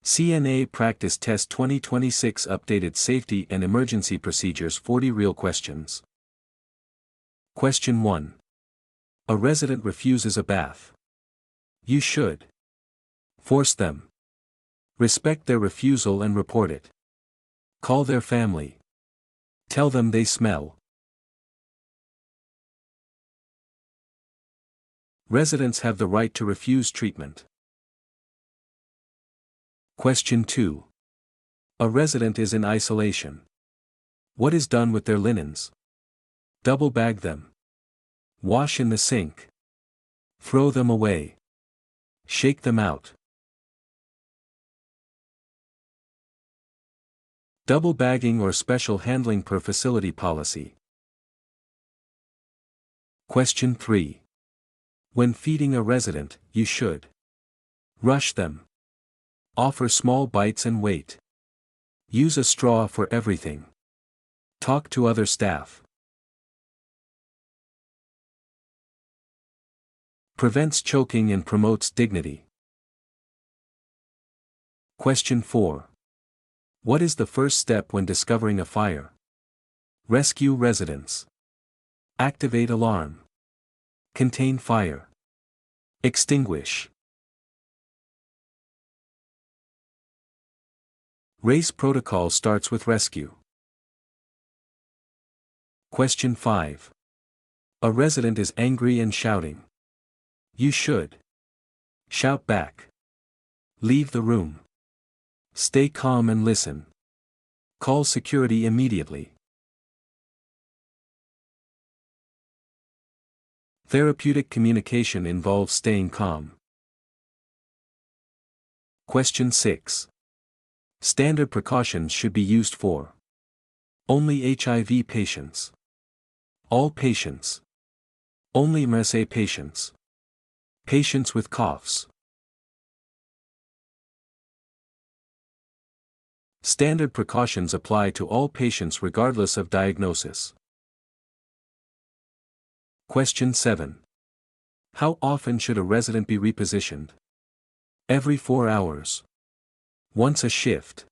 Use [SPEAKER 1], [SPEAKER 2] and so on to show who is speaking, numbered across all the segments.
[SPEAKER 1] CNA Practice Test 2026 Updated Safety and Emergency Procedures 40 Real Questions. Question 1. A resident refuses a bath. You should force them. Respect their refusal and report it. Call their family. Tell them they smell. Residents have the right to refuse treatment. Question 2. A resident is in isolation. What is done with their linens? Double bag them. Wash in the sink. Throw them away. Shake them out. Double bagging or special handling per facility policy. Question 3. When feeding a resident, you should rush them. Offer small bites and wait. Use a straw for everything. Talk to other staff. Prevents choking and promotes dignity. Question 4. What is the first step when discovering a fire? Rescue residents. Activate alarm. Contain fire. Extinguish. Race protocol starts with rescue. Question 5. A resident is angry and shouting. You should shout back. Leave the room. Stay calm and listen. Call security immediately. Therapeutic communication involves staying calm. Question 6. Standard precautions should be used for only HIV patients, all patients, only MRSA patients, patients with coughs. Standard precautions apply to all patients regardless of diagnosis. Question 7. How often should a resident be repositioned? Every 4 hours. Once a shift.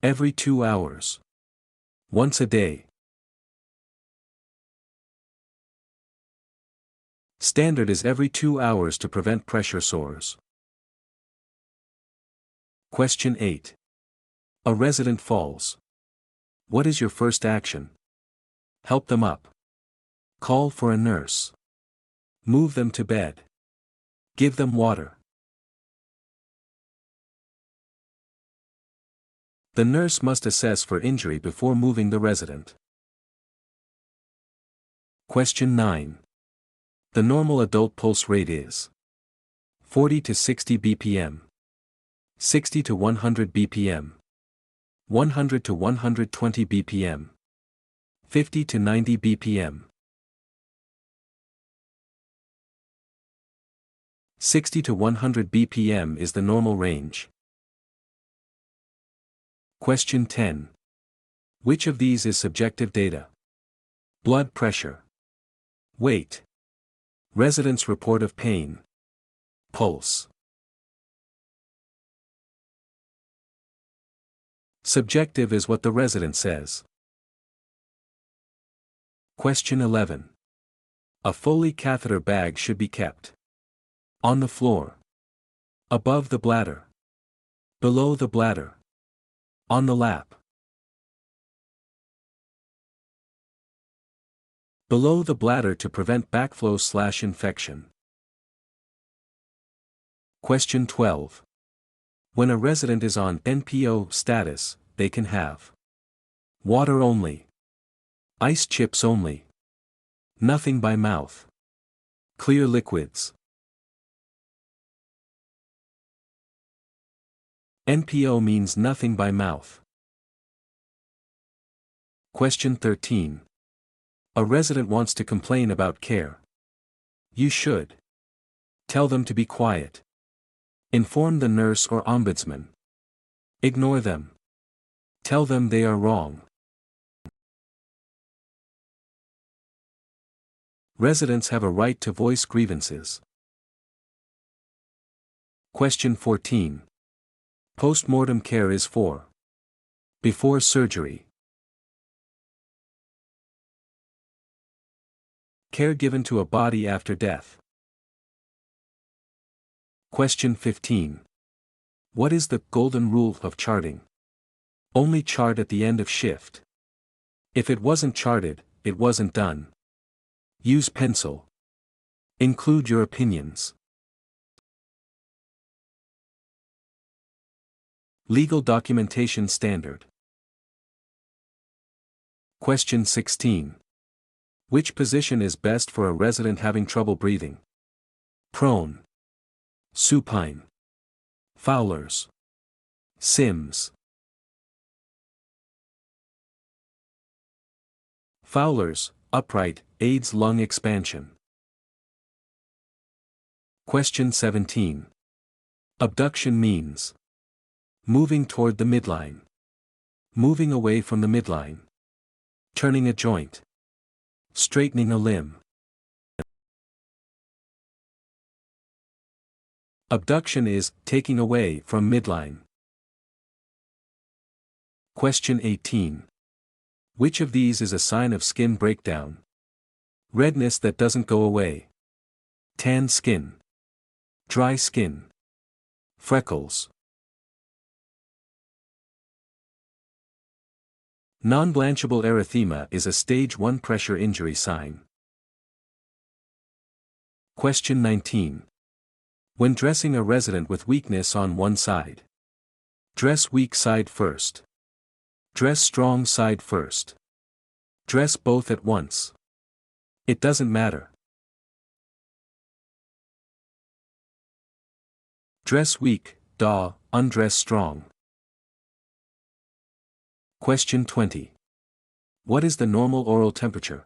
[SPEAKER 1] Every 2 hours. Once a day. Standard is every 2 hours to prevent pressure sores. Question 8. A resident falls. What is your first action? Help them up. Call for a nurse. Move them to bed. Give them water. The nurse must assess for injury before moving the resident. Question 9. The normal adult pulse rate is 40 to 60 bpm, 60 to 100 bpm, 100 to 120 bpm, 50 to 90 bpm. 60 to 100 bpm is the normal range. Question 10. Which of these is subjective data? Blood pressure. Weight. Resident's report of pain. Pulse. Subjective is what the resident says. Question 11. A Foley catheter bag should be kept on the floor, above the bladder, below the bladder, on the lap, below the bladder to prevent backflow/infection. Question 12. When a resident is on NPO status, they can have water only, ice chips only, nothing by mouth, clear liquids. NPO means nothing by mouth. Question 13. A resident wants to complain about care. You should tell them to be quiet. Inform the nurse or ombudsman. Ignore them. Tell them they are wrong. Residents have a right to voice grievances. Question 14. Postmortem care is for before surgery. Care given to a body after death. Question 15. What is the golden rule of charting? Only chart at the end of shift. If it wasn't charted, it wasn't done. Use pencil. Include your opinions. Legal documentation standard. Question 16. Which position is best for a resident having trouble breathing? Prone, supine, Fowler's, Sims. Fowler's, upright, aids lung expansion. Question 17. Abduction means moving toward the midline, moving away from the midline, turning a joint, straightening a limb. Abduction is taking away from midline. Question 18. Which of these is a sign of skin breakdown? Redness that doesn't go away, tan skin, dry skin, freckles. Non-blanchable erythema is a stage 1 pressure injury sign. Question 19. When dressing a resident with weakness on one side, dress weak side first. Dress strong side first. Dress both at once. It doesn't matter. Dress weak, undress strong. Question 20. What is the normal oral temperature?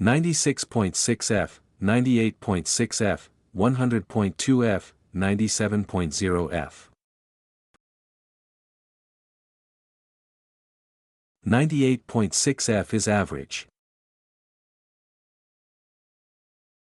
[SPEAKER 1] 96.6 F, 98.6 F, 100.2 F, 97.0 F. 98.6 F is average.